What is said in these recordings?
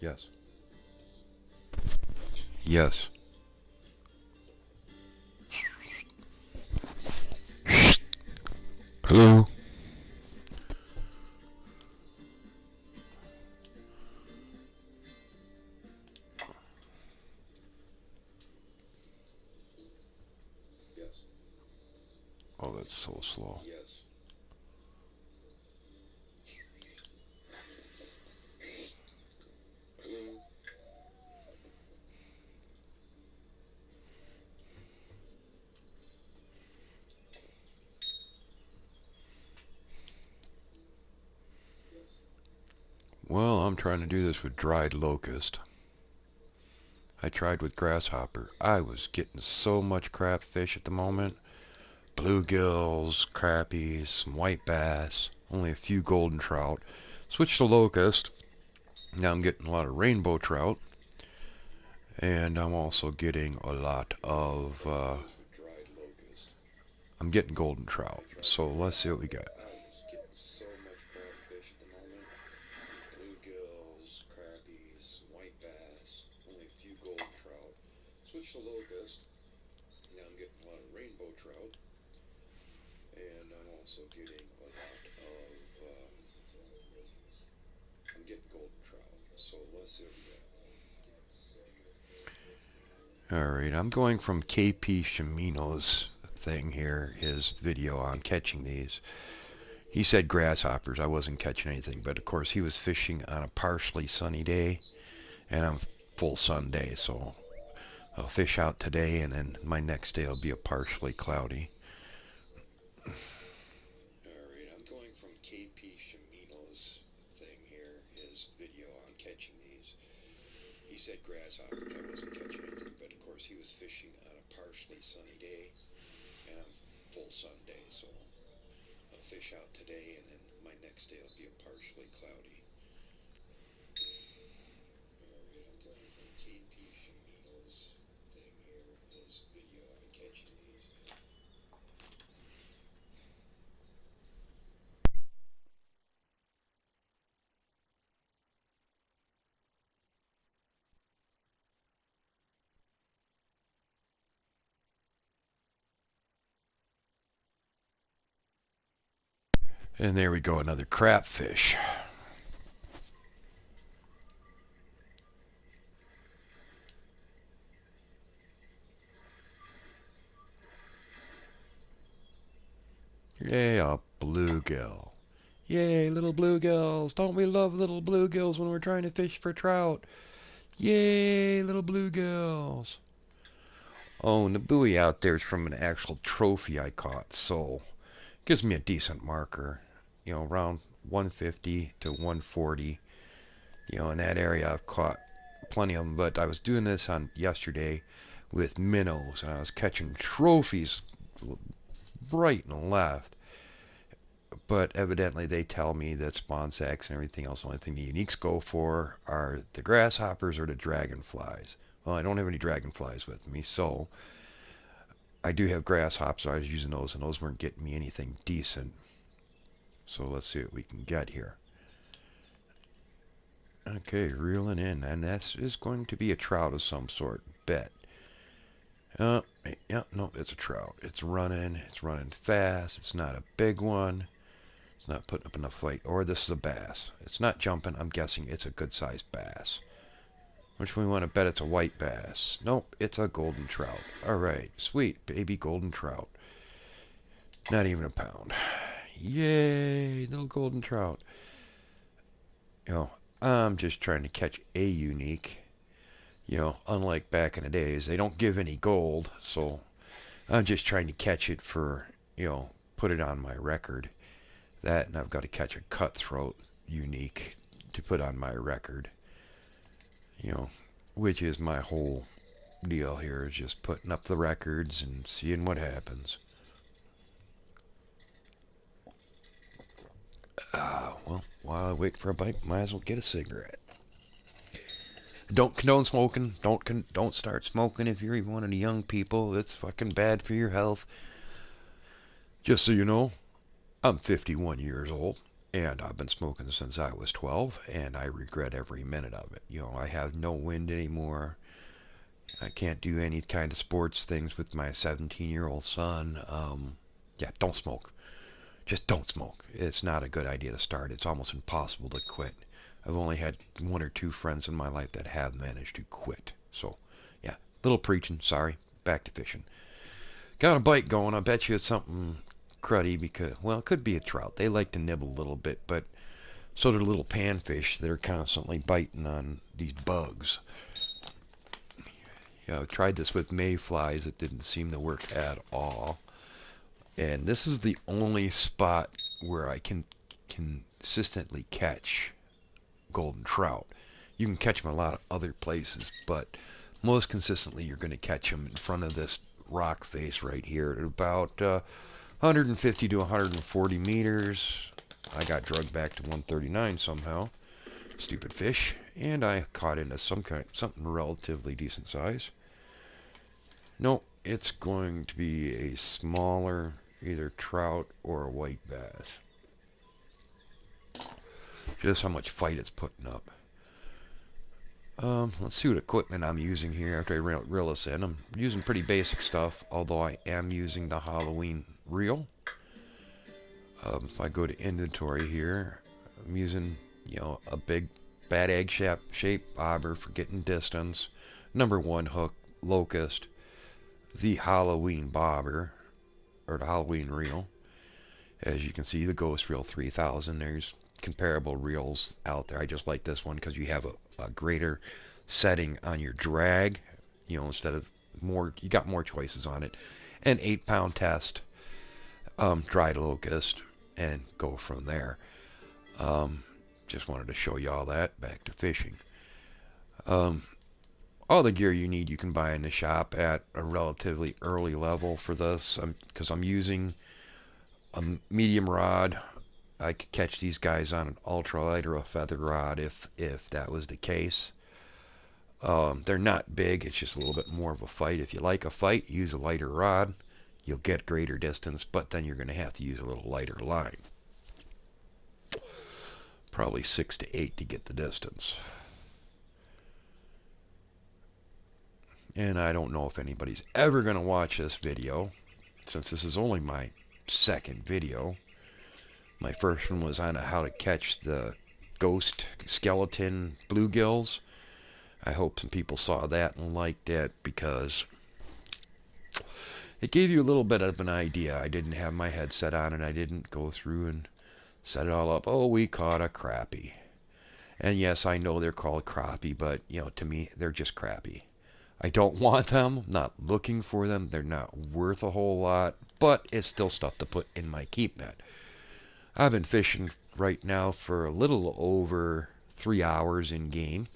Yes. Yes. Hello? Yes. Oh, that's so slow. Yes. Hello? Well, I'm trying to do this with dried locust. I tried with grasshopper. I was getting so much crap fish at the moment. Bluegills, crappies, some white bass, only a few golden trout. Switched to locust. Now I'm getting a lot of rainbow trout. And I'm also getting a lot of, I'm getting golden trout. So let's see what we got. Bluegills, crappies, white bass, only a few golden trout. Switch to locust. Now I'm getting a lot of rainbow trout. And I'm also getting a lot of, I'm getting golden trout. So let's see what we got. Alright, I'm going from KP Shimino's thing here, his video on catching these. He said grasshoppers. I wasn't catching anything, but of course he was fishing on a partially sunny day, and I'm full sun day, so I'll fish out today, and then my next day will be a partially cloudy. Alright, I'm going from KP Shimino's thing here, his video on catching these. He said grasshoppers. I wasn't catching anything, but of course he was fishing on a partially sunny day, and I'm full sun day, so I'll fish out today, and then my next day will be a partially cloudy. Alright, I'm going from KP Shimino's thing here, his video on catching these. And there we go, another crapfish. Yay, a bluegill. Yay, little bluegills. Don't we love little bluegills when we're trying to fish for trout? Yay, little bluegills. Oh, and the buoy out there is from an actual trophy I caught, so gives me a decent marker. You know, around 150 to 140. You know, in that area I've caught plenty of them, but I was doing this on yesterday with minnows, and I was catching trophies right and left. But evidently they tell me that spawn sacks and everything else, the only thing the uniques go for are the grasshoppers or the dragonflies. Well, I don't have any dragonflies with me, so I do have grasshoppers. I was using those, and those weren't getting me anything decent. So let's see what we can get here. Okay, reeling in, and that is going to be a trout of some sort, bet. Yeah, no, it's a trout. It's running fast. It's not a big one. It's not putting up enough fight. Or this is a bass. It's not jumping. I'm guessing it's a good-sized bass. Which we want to bet it's a white bass. Nope, it's a golden trout. Alright, sweet, baby golden trout. Not even a pound. Yay, little golden trout. You know, I'm just trying to catch a unique. You know, unlike back in the days, they don't give any gold, so I'm just trying to catch it for, you know, put it on my record. That, and I've got to catch a cutthroat unique to put on my record. You know, which is my whole deal here, is just putting up the records and seeing what happens. Well, while I wait for a bite, might as well get a cigarette. Don't condone smoking. Don't start smoking if you're even one of the young people. It's fucking bad for your health. Just so you know, I'm 51 years old. And I've been smoking since I was 12, and I regret every minute of it. I have no wind anymore. I can't do any kind of sports things with my 17-year-old son. Yeah, don't smoke. Just don't smoke. It's not a good idea to start. It's almost impossible to quit. I've only had one or two friends in my life that have managed to quit. So, yeah, little preaching. Sorry. Back to fishing. Got a bite going. I bet you it's something cruddy because, well, it could be a trout. They like to nibble a little bit, but so do little panfish. They're constantly biting on these bugs. I've tried this with mayflies. It didn't seem to work at all. And this is the only spot where I can consistently catch golden trout. You can catch them a lot of other places, but most consistently you're going to catch them in front of this rock face right here at about 150 to 140 meters. I got drugged back to 139 somehow. Stupid fish. And I caught into something relatively decent size. No, it's going to be a smaller either trout or a white bass. Just how much fight it's putting up. Let's see what equipment I'm using here after I reel this in. I'm using pretty basic stuff, although I am using the Halloween reel. If I go to inventory here, I'm using, a big bad egg shaped bobber for getting distance. #1 hook, locust, the Halloween bobber, or the Halloween reel. As you can see, the Ghost Reel 3000. There's comparable reels out there. I just like this one because you have a greater setting on your drag. Instead of more, you got more choices on it. An 8-pound test, dried locust, and go from there. Just wanted to show you all that. Back to fishing. All the gear you need you can buy in the shop at a relatively early level for this, because I'm using a medium rod. I could catch these guys on an ultralight or a feather rod if that was the case. They're not big. It's just a little bit more of a fight. If you like a fight, use a lighter rod. You'll get greater distance, but then you're going to have to use a little lighter line. Probably 6 to 8 to get the distance. And I don't know if anybody's ever going to watch this video, since this is only my second video. My first one was on how to catch the ghost skeleton bluegills. I hope some people saw that and liked it, because it gave you a little bit of an idea. I didn't have my headset on and I didn't go through and set it all up. Oh, we caught a crappie. And yes, I know they're called crappie, but to me, they're just crappie. I don't want them. I'm not looking for them. They're not worth a whole lot, but it's still stuff to put in my keep net. I've been fishing right now for a little over 3 hours in game.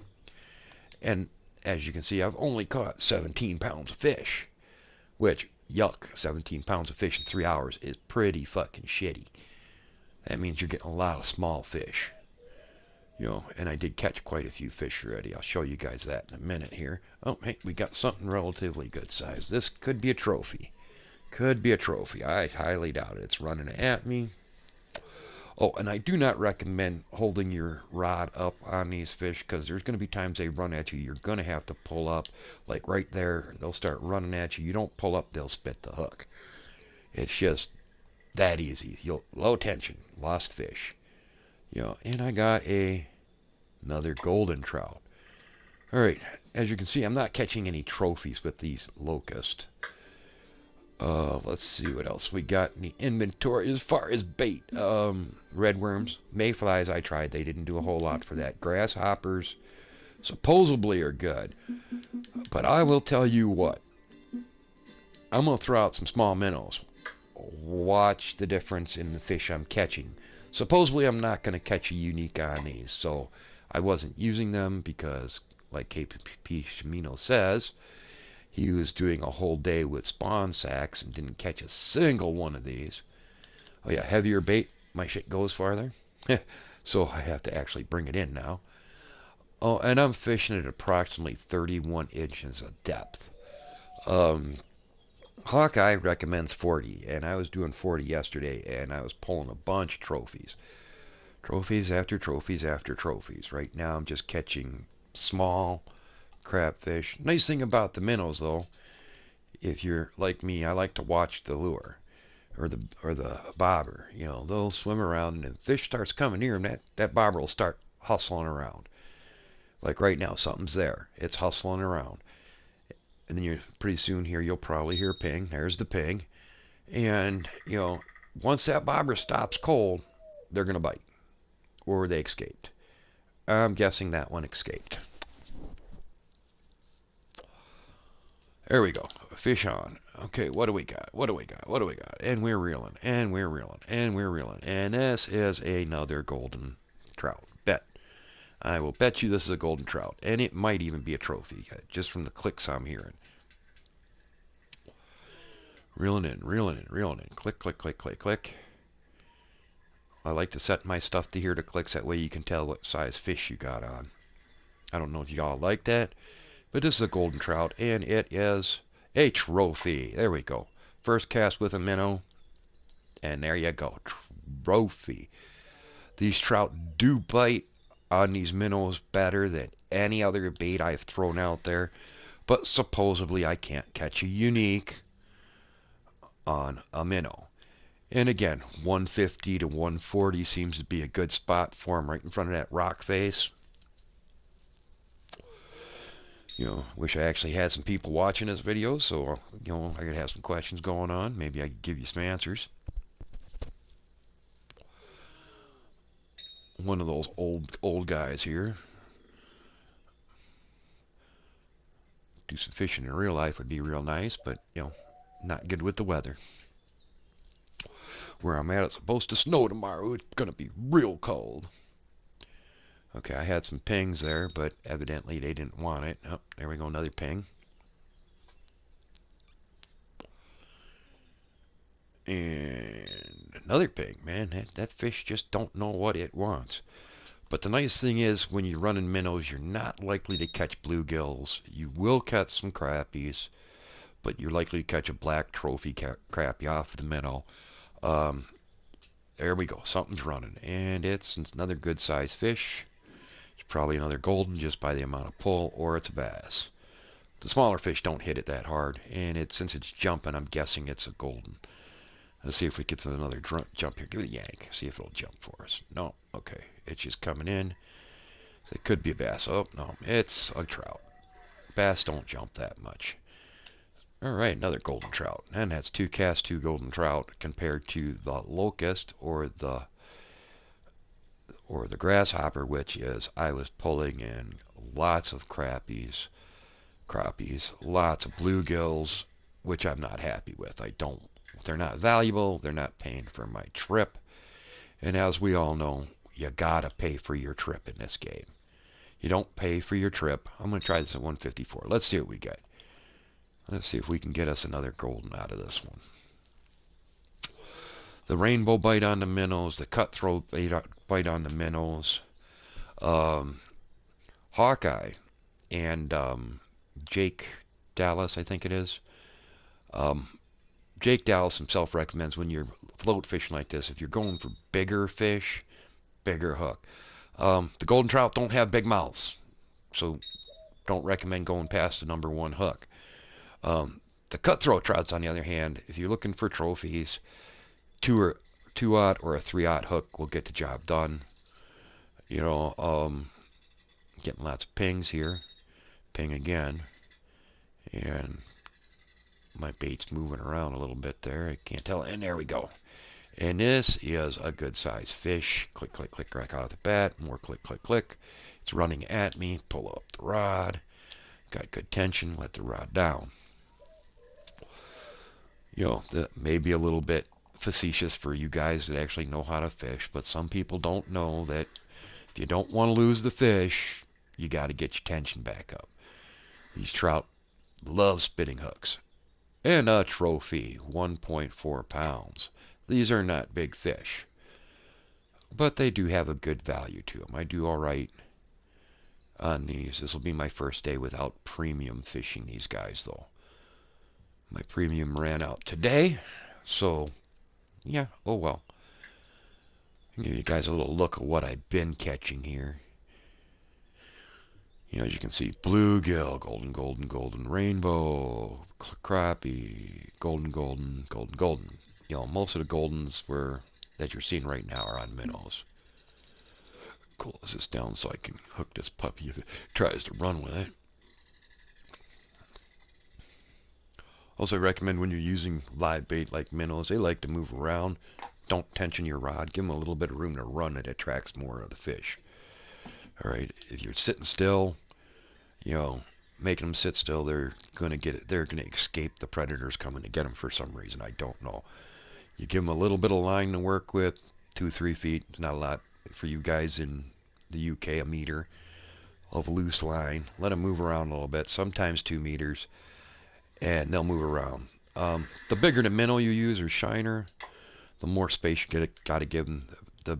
And as you can see, I've only caught 17 pounds of fish. Which, yuck, 17 pounds of fish in 3 hours is pretty fucking shitty. That means you're getting a lot of small fish. And I did catch quite a few fish already. I'll show you guys that in a minute here. Oh, hey, we got something relatively good size. This could be a trophy. Could be a trophy. I highly doubt it. It's running at me. Oh, and I do not recommend holding your rod up on these fish, because there's going to be times they run at you. You're going to have to pull up. Like right there, they'll start running at you. You don't pull up, they'll spit the hook. It's just that easy. Low tension, lost fish. And I got another golden trout. Alright, as you can see, I'm not catching any trophies with these locust. Let's see what else we got in the inventory as far as bait. Redworms, mayflies I tried. They didn't do a whole lot for that. Grasshoppers supposedly are good. But I will tell you what. I'm going to throw out some small minnows. Watch the difference in the fish I'm catching. Supposedly I'm not going to catch a unique on these, so I wasn't using them because, like KP Shimino says, he was doing a whole day with spawn sacks and didn't catch a single one of these. Oh yeah, heavier bait, my shit goes farther. So I have to actually bring it in now. Oh, and I'm fishing at approximately 31 inches of depth. Hawkeye recommends 40, and I was doing 40 yesterday, and I was pulling a bunch of trophies. Trophies after trophies after trophies. Right now I'm just catching small crabfish. Nice thing about the minnows though, if you're like me, I like to watch the lure or the bobber. You know, they'll swim around and the fish starts coming near them, that bobber will start hustling around. Like right now, something's there. It's hustling around. And then you're pretty soon here you'll probably hear a ping. There's the ping. And, you know, once that bobber stops cold, they're gonna bite. Or they escaped. I'm guessing that one escaped. There we go. Fish on. Okay, what do we got? What do we got? What do we got? And we're reeling. And we're reeling. And we're reeling. And this is another golden trout. Bet. I will bet you this is a golden trout. And it might even be a trophy, just from the clicks I'm hearing. Reeling in, reeling in, reeling in. Click, click, click, click, click. I like to set my stuff to hear the clicks. That way you can tell what size fish you got on. I don't know if you all like that. But this is a golden trout, and it is a trophy. There we go. First cast with a minnow, and there you go. Trophy. These trout do bite on these minnows better than any other bait I've thrown out there, but supposedly I can't catch a unique on a minnow. And again, 150 to 140 seems to be a good spot for them right in front of that rock face. You know, wish I actually had some people watching this video, so, you know, I could have some questions going on. Maybe I could give you some answers. One of those old guys here. Do some fishing in real life would be real nice, but, you know, not good with the weather. Where I'm at, it's supposed to snow tomorrow. It's going to be real cold. Okay, I had some pings there, but evidently they didn't want it. Oh, there we go, another ping. And another ping, man. That fish just don't know what it wants. But the nice thing is, when you're running minnows, you're not likely to catch bluegills. You will catch some crappies, but you're likely to catch a black trophy crappie off of the minnow. There we go, something's running, and it's another good-sized fish. It's probably another golden just by the amount of pull, or it's a bass. The smaller fish don't hit it that hard, and since it's jumping, I'm guessing it's a golden. Let's see if we get another jump here. Give it a yank. See if it'll jump for us. No, okay. It's just coming in. So it could be a bass. Oh, no, it's a trout. Bass don't jump that much. Alright, another golden trout. And that's 2 casts, 2 golden trout, compared to the locust or the grasshopper, which is I was pulling in lots of crappies, lots of bluegills, which I'm not happy with. They're not valuable, they're not paying for my trip. And as we all know, you gotta pay for your trip in this game. You don't pay for your trip. I'm gonna try this at 154. Let's see what we get. Let's see if we can get us another golden out of this one. The rainbow bite on the minnows, the cutthroat bite on the minnows, Hawkeye and Jake Dallas, I think it is. Jake Dallas himself recommends when you're float fishing like this, if you're going for bigger fish, bigger hook. The golden trout don't have big mouths, so don't recommend going past the #1 hook. The cutthroat trouts, on the other hand, if you're looking for trophies, 2-aught or a 3-aught hook will get the job done. You know, getting lots of pings here. Ping again. And my bait's moving around a little bit there. I can't tell. And there we go. And this is a good sized fish. Click, click, click right out of the bat. More click, click, click. It's running at me. Pull up the rod. Got good tension. Let the rod down. You know, that may be a little bit facetious for you guys that actually know how to fish, but some people don't know that if you don't want to lose the fish, you got to get your tension back up. These trout love spitting hooks. And a trophy, 1.4 pounds. These are not big fish, but they do have a good value to them. I do all right on these. This will be my first day without premium fishing these guys, though. My premium ran out today, so yeah, oh well. I'll give you guys a little look at what I've been catching here. You know, as you can see, bluegill, golden, golden, golden, rainbow, crappie, golden, golden, golden, golden. You know, most of the goldens that you're seeing right now are on minnows. Close this down so I can hook this puppy if it tries to run with it. Also, I recommend when you're using live bait like minnows, they like to move around. Don't tension your rod. Give them a little bit of room to run. It attracts more of the fish. All right, if you're sitting still, you know, making them sit still, they're gonna get it. They're gonna escape the predators coming to get them for some reason. I don't know. You give them a little bit of line to work with, 2-3 feet, not a lot for you guys in the UK. A meter of loose line. Let them move around a little bit. Sometimes 2 meters, and they'll move around. The bigger the minnow you use or shiner, the more space you got to give them. The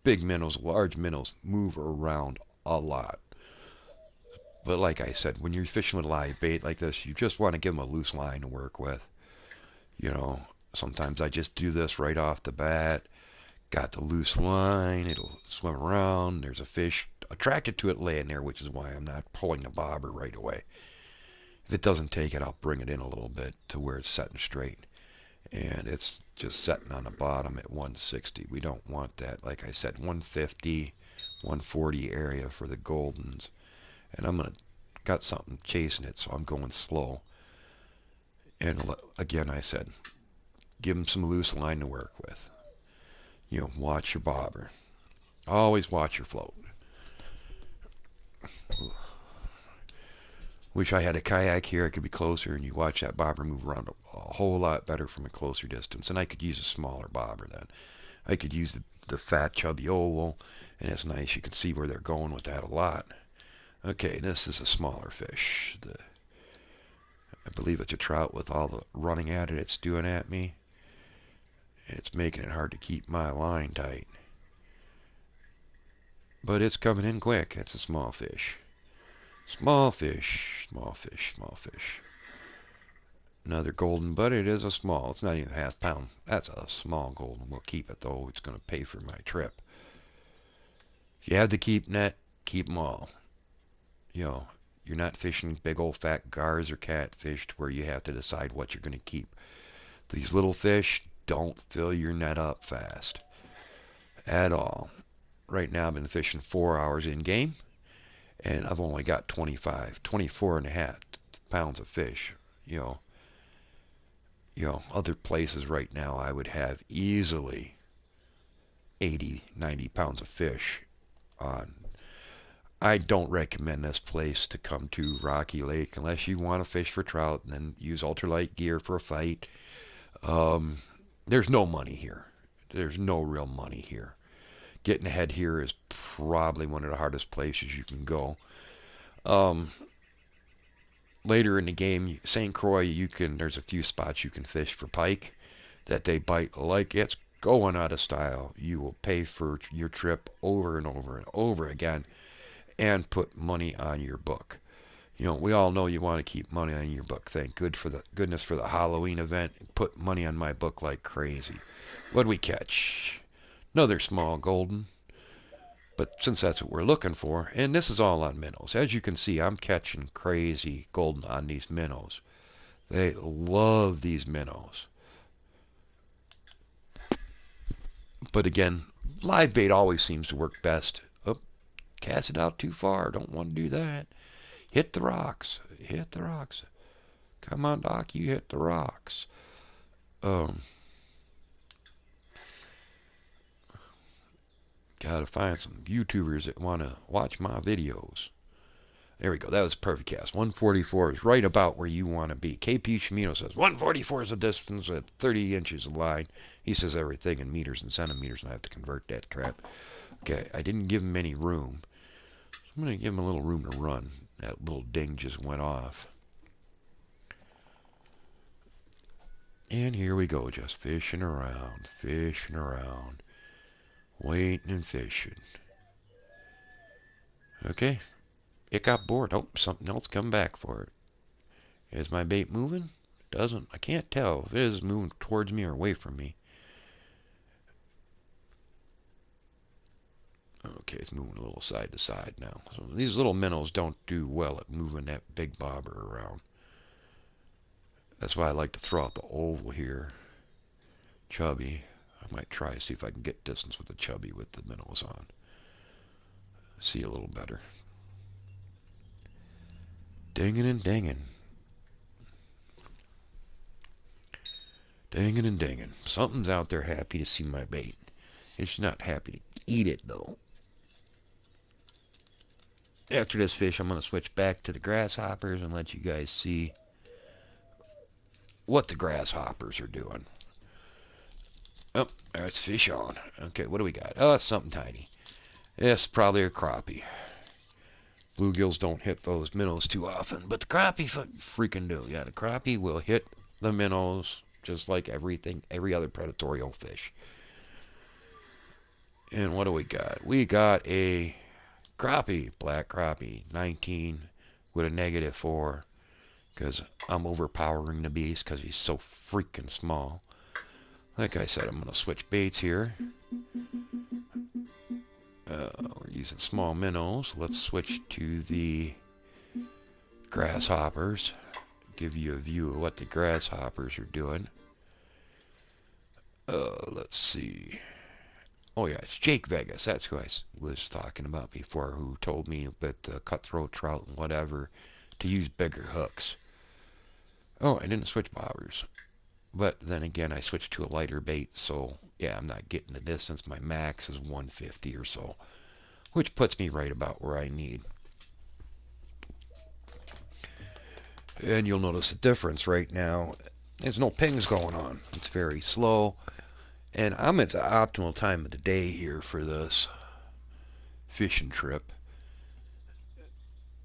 big minnows, large minnows, move around a lot. But like I said, when you're fishing with live bait like this, you just want to give them a loose line to work with. You know, sometimes I just do this right off the bat. Got the loose line, it'll swim around. There's a fish attracted to it laying there, which is why I'm not pulling the bobber right away. If it doesn't take it, I'll bring it in a little bit to where it's setting straight. And it's just setting on the bottom at 160. We don't want that. Like I said, 150, 140 area for the goldens. And I'm got something chasing it, so I'm going slow. And again, I said, give them some loose line to work with. You know, watch your bobber. Always watch your float. Wish I had a kayak here. I could be closer, and you watch that bobber move around a whole lot better from a closer distance. And I could use a smaller bobber then. I could use the fat, chubby oval, and it's nice. You can see where they're going with that a lot. Okay, this is a smaller fish. I believe it's a trout with all the running at it it's doing at me. It's making it hard to keep my line tight. But it's coming in quick. It's a small fish. Small fish, small fish, small fish. Another golden, but it is a small. It's not even a half pound. That's a small golden. We'll keep it, though. It's going to pay for my trip. If you have to keep net, keep them all. You know, you're not fishing big old fat gars or catfish where you have to decide what you're going to keep. These little fish don't fill your net up fast at all. Right now I've been fishing 4 hours in game, and I've only got 24 and a half pounds of fish. You know, other places right now I would have easily 80, 90 pounds of fish on. I don't recommend this place to come to, Rocky Lake, unless you want to fish for trout and then use ultralight gear for a fight. There's no money here. There's no real money here. Getting ahead here is probably one of the hardest places you can go. Later in the game, St. Croix, there's a few spots you can fish for pike that they bite like it's going out of style. You will pay for your trip over and over and over again and put money on your book. You know, we all know you want to keep money on your book. Thank goodness for the Halloween event. Put money on my book like crazy. What'd we catch? Another small golden. But since that's what we're looking for, and this is all on minnows. As you can see, I'm catching crazy golden on these minnows. They love these minnows. But again, live bait always seems to work best. Oh, cast it out too far. Don't want to do that. Hit the rocks. Hit the rocks. Come on, Doc, you hit the rocks. Gotta find some YouTubers that want to watch my videos. There we go. That was a perfect cast. 144 is right about where you want to be. KP Shimino says 144 is the distance at 30 inches of line. He says everything in meters and centimeters, and I have to convert that crap. Okay, I didn't give him any room. So I'm going to give him a little room to run. That little ding just went off. And here we go, just fishing around, waiting and fishing. Okay, it got bored. Oh, something else come back for it. Is my bait moving? It doesn't. I can't tell if it is moving towards me or away from me. Okay, it's moving a little side to side now. So these little minnows don't do well at moving that big bobber around. That's why I like to throw out the oval here. Chubby. I might try to see if I can get distance with the chubby with the minnows on. See a little better. Dinging and dinging. Dinging and dinging. Something's out there happy to see my bait. It's not happy to eat it, though. After this fish, I'm going to switch back to the grasshoppers and let you guys see what the grasshoppers are doing. Oh, there's fish on. Okay, what do we got? Oh, it's something tiny. It's probably a crappie. Bluegills don't hit those minnows too often, but the crappie freaking do. Yeah, the crappie will hit the minnows just like every other predatory fish. And what do we got? We got a crappie, black crappie, 19 with a -4, because I'm overpowering the beast because he's so freaking small. Like I said, I'm going to switch baits here. We're using small minnows. Let's switch to the grasshoppers. Give you a view of what the grasshoppers are doing. Let's see. Oh yeah, it's Jake Vegas. That's who I was talking about before, who told me with the cutthroat trout and whatever to use bigger hooks. Oh, I didn't switch bobbers. But then again, I switched to a lighter bait, so yeah, I'm not getting the distance. My max is 150 or so, which puts me right about where I need. And you'll notice the difference right now. There's no pings going on. It's very slow. And I'm at the optimal time of the day here for this fishing trip.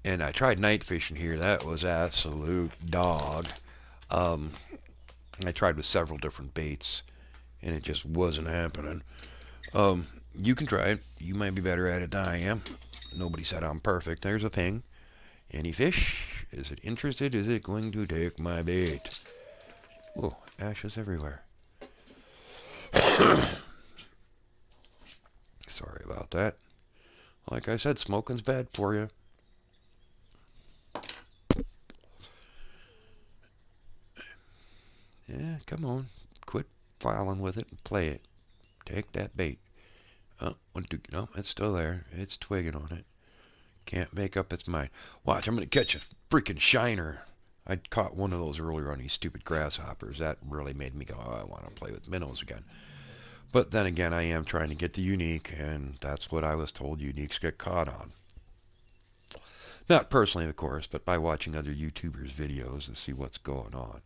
And I tried night fishing here. That was absolute dog. I tried with several different baits, and it just wasn't happening. You can try it. You might be better at it than I am. Nobody said I'm perfect. There's a ping. Any fish? Is it interested? Is it going to take my bait? Oh, ashes everywhere. Sorry about that. Like I said, smoking's bad for you. Yeah, come on. Quit filing with it and play it. Take that bait. Oh, no, it's still there. It's twigging on it. Can't make up its mind. Watch, I'm going to catch a freaking shiner. I caught one of those earlier on these stupid grasshoppers. That really made me go, oh, I want to play with minnows again. But then again, I am trying to get the unique, and that's what I was told uniques get caught on. Not personally, of course, but by watching other YouTubers' videos to see what's going on.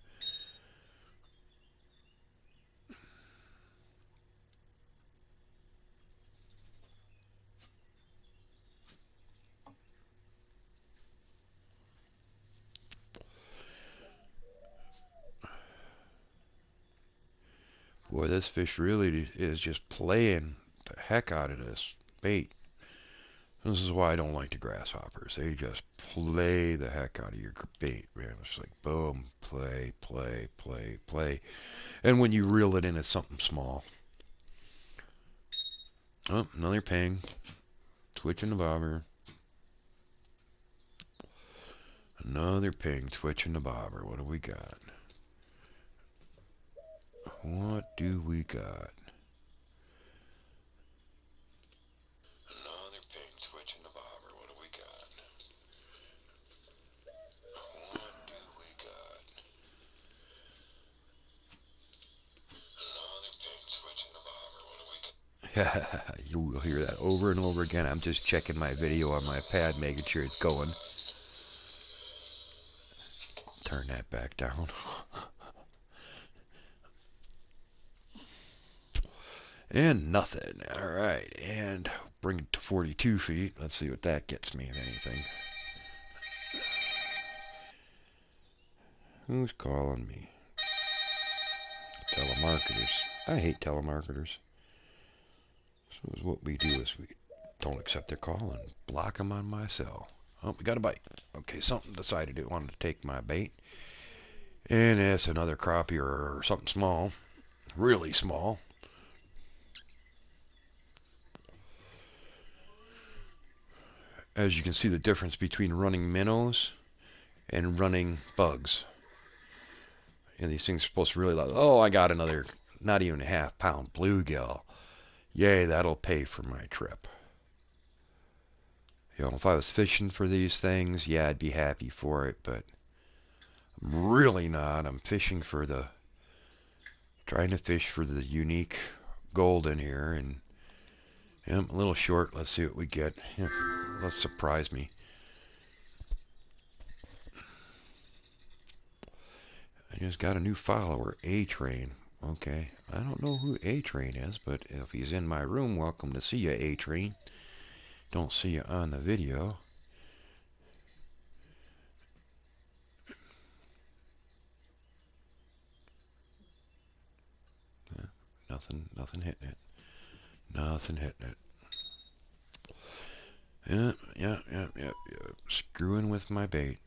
Boy, this fish really is just playing the heck out of this bait. This is why I don't like the grasshoppers. They just play the heck out of your bait, man. It's like boom, play, play, play, play. And when you reel it in, it's something small. Oh, another ping. Twitching the bobber. Another ping, twitching the bobber. What do we got? What do we got? Another ping, twitching the bobber. What do we got? What do we got? Another ping, twitching the bobber. What do we got? You will hear that over and over again. I'm just checking my video on my pad, making sure it's going. Turn that back down. And nothing. Alright, and bring it to 42 feet. Let's see what that gets me, if anything. Who's calling me? Telemarketers. I hate telemarketers. So is what we do is we don't accept their call and block them on my cell. Oh, we got a bite. Okay, something decided it wanted to take my bait. And it's another crappie or something small. Really small. as you can see the difference between running minnows and running bugs. And these things are supposed to really like, oh, I got another not even a half-pound bluegill. Yay, that'll pay for my trip. You know, if I was fishing for these things, yeah, I'd be happy for it, but I'm really not. I'm trying to fish for the unique golden here, and yeah, I'm a little short. Let's see what we get. Yeah, let's surprise me. I just got a new follower, A-Train. Okay, I don't know who A-Train is, but if he's in my room, welcome to see you, A-Train. Don't see you on the video. Nothing hitting it. Nothing hitting it. Yeah. Screwing with my bait.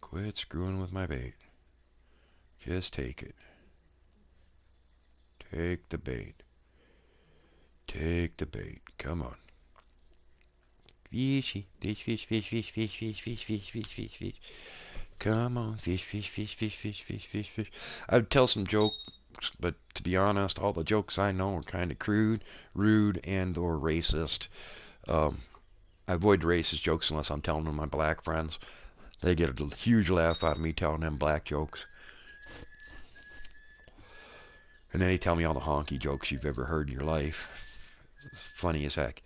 Quit screwing with my bait. Just take it. Take the bait. Come on. Fishy. Fish. Come on, fish. I'd tell some jokes, but to be honest, all the jokes I know are kind of crude, rude, and/or racist. I avoid racist jokes unless I'm telling them my black friends. They get a huge laugh out of me telling them black jokes. And then they tell me all the honky jokes you've ever heard in your life. It's funny as heck.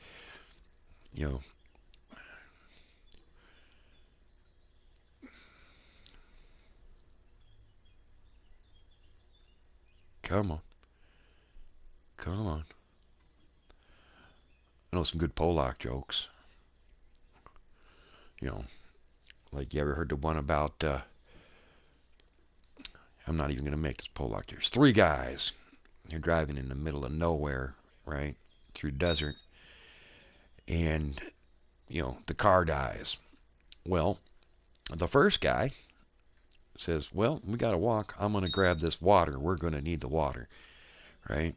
You know. Come on. I know some good Polak jokes. You know, like you ever heard the one about, I'm not even going to make this Polak. There's 3 guys. They're driving in the middle of nowhere, right, through desert. And, you know, the car dies. Well, the first guy says, well, we got to walk. I'm going to grab this water. We're going to need the water, right?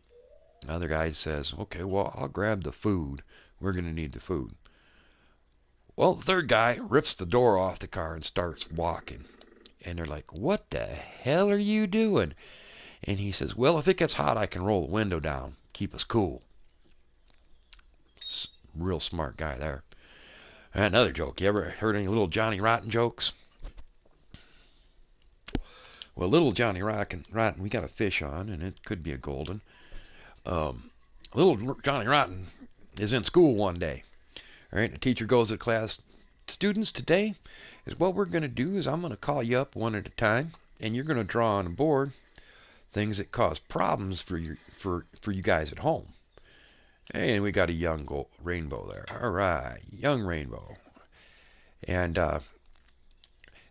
The other guy says, okay, well, I'll grab the food. We're going to need the food. Well, the third guy rips the door off the car and starts walking. And they're like, what the hell are you doing? And he says, well, if it gets hot, I can roll the window down. Keep us cool. Real smart guy there. And another joke. You ever heard any Little Johnny Rotten jokes? Well, Little Johnny Rotten, we got a fish on, and it could be a golden. Little Johnny Rotten is in school one day. All right, the teacher goes to class. Students, today is what we're going to do is I'm going to call you up one at a time, and you're going to draw on a board things that cause problems for you guys at home. And we got a young rainbow there. All right, young rainbow. And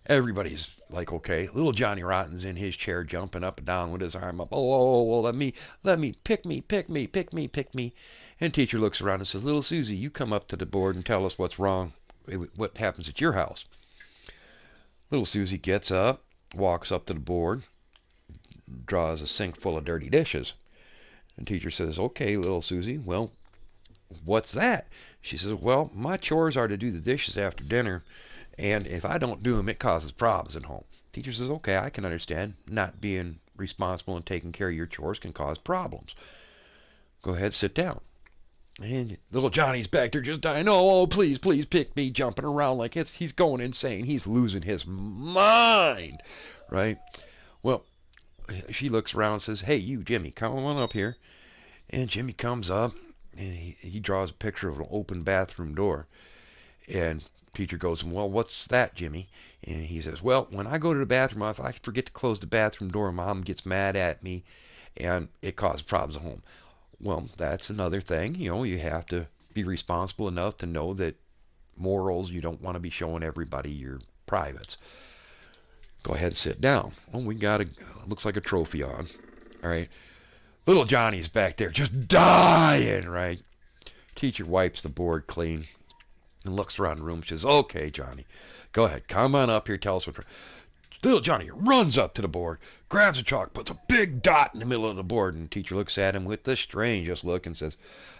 everybody's like, okay. Little Johnny Rotten's in his chair, jumping up and down with his arm up. Oh, let me, pick me. And teacher looks around and says, little Susie, you come up to the board and tell us what's wrong, what happens at your house. Little Susie gets up, walks up to the board, draws a sink full of dirty dishes. And teacher says, okay, little Susie, well, what's that? She says, well, my chores are to do the dishes after dinner, and if I don't do them, it causes problems at home. Teacher says, okay, I can understand. Not being responsible and taking care of your chores can cause problems. Go ahead, sit down. And little Johnny's back there just dying. Oh, please pick me, jumping around like he's going insane. He's losing his mind, right? Well, she looks around and says, hey, you, Jimmy, come on up here. And Jimmy comes up, and he draws a picture of an open bathroom door. And teacher goes, well, what's that, Jimmy? And he says, well, when I go to the bathroom, if I forget to close the bathroom door, Mom gets mad at me, and it causes problems at home. Well, that's another thing. You know, you have to be responsible enough to know that morals, you don't want to be showing everybody your privates. Go ahead and sit down. Oh, we got looks like a trophy on. All right. Little Johnny's back there just dying, right? Teacher wipes the board clean and looks around the room and says, okay, Johnny, go ahead. Come on up here. Tell us what. Little Johnny runs up to the board, grabs a chalk, puts a big dot in the middle of the board, and the teacher looks at him with the strangest look and says,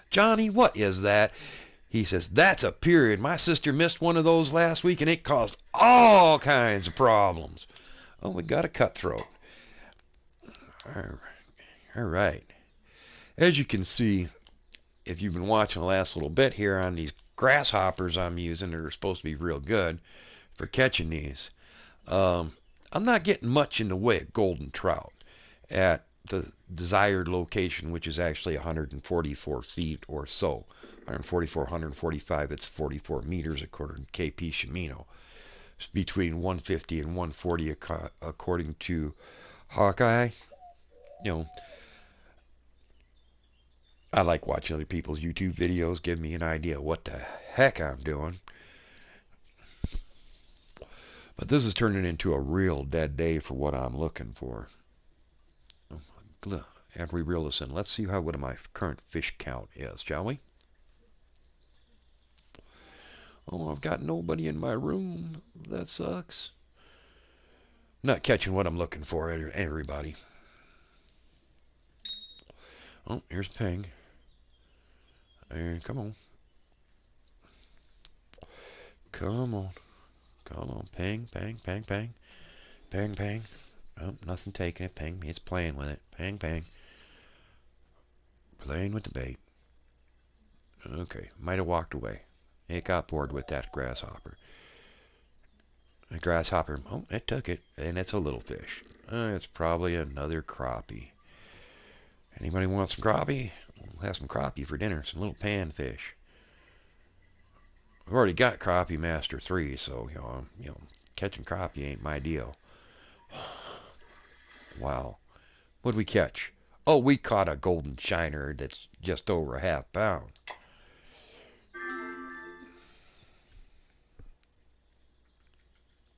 Johnny, what is that? He says, that's a period. My sister missed one of those last week and it caused all kinds of problems. Oh, we got a cutthroat. All right. As you can see, if you've been watching the last little bit here on these grasshoppers I'm using that are supposed to be real good for catching these, I'm not getting much in the way of golden trout at the desired location, which is actually 144 feet or so. 144, 145, it's 44 meters according to KP Shimino. It's between 150 and 140 according to Hawkeye. You know, I like watching other people's YouTube videos, give me an idea what the heck I'm doing. But this is turning into a real dead day for what I'm looking for. After we reel this in, let's see what my current fish count is, shall we? Oh, I've got nobody in my room. That sucks. Not catching what I'm looking for, everybody. Oh, here's Ping. Come on. Come on. Come on. Ping, ping, ping, ping. Ping, ping. Oh, nothing taking it. Ping. It's playing with it. Ping, ping. Playing with the bait. Okay. Might have walked away. It got bored with that grasshopper. The grasshopper, oh, it took it. And it's a little fish. It's probably another crappie. Anybody want some crappie? We'll have some crappie for dinner. Some little panfish. I've already got Crappie Master 3, so you know, catching crappie ain't my deal. Wow. What'd we catch? Oh, we caught a golden shiner that's just over a half pound.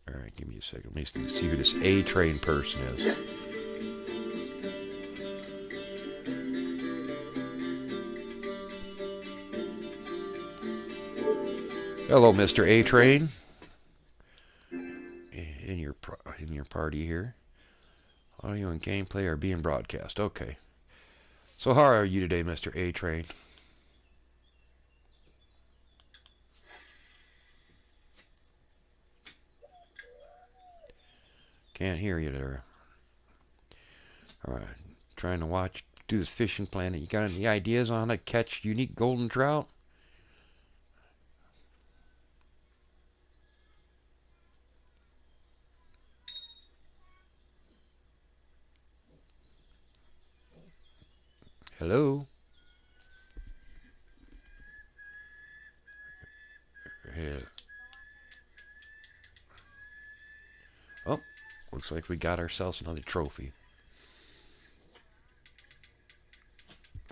Alright, give me a second. Let me see who this A-Train person is. Hello, Mr. A-Train. In your party here. Audio and gameplay are being broadcast. Okay. So how are you today, Mr. A-Train? Can't hear you there. Alright. Trying to do this fishing planet. You got any ideas on how to catch unique golden trout? Hello? Yeah. Oh, looks like we got ourselves another trophy.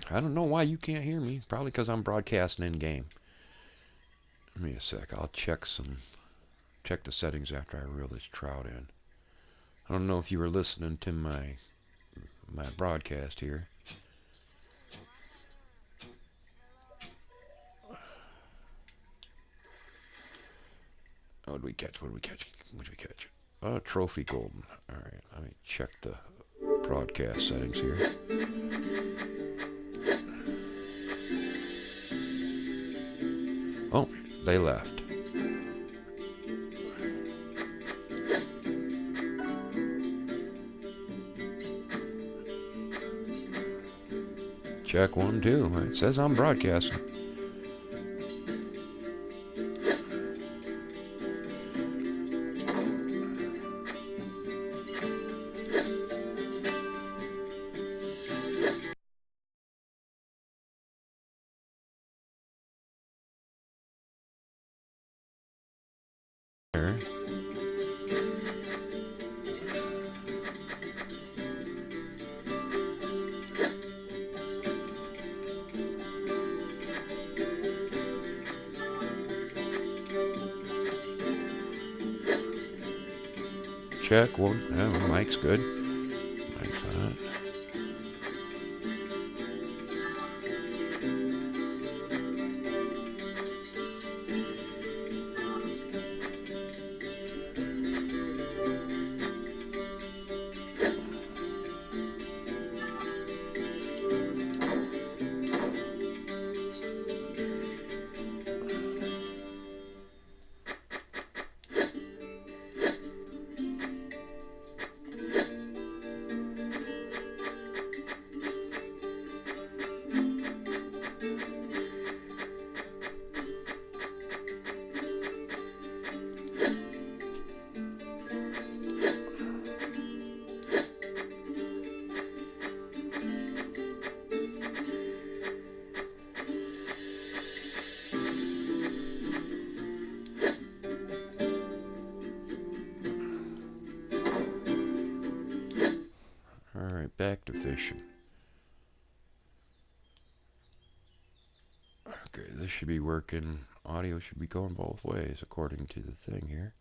I don't know why you can't hear me. Probably because I'm broadcasting in game. Give me a sec. I'll check the settings after I reel this trout in. I don't know if you were listening to my broadcast here. What did we catch? What did we catch? What did we catch? Oh, trophy golden. Alright, let me check the broadcast settings here. Oh, they left. Check 1, 2. It says I'm broadcasting. Check 1. Yeah, the mic's good. Mic's hot. fishing. Okay, this should be working. Audio should be going both ways according to the thing here.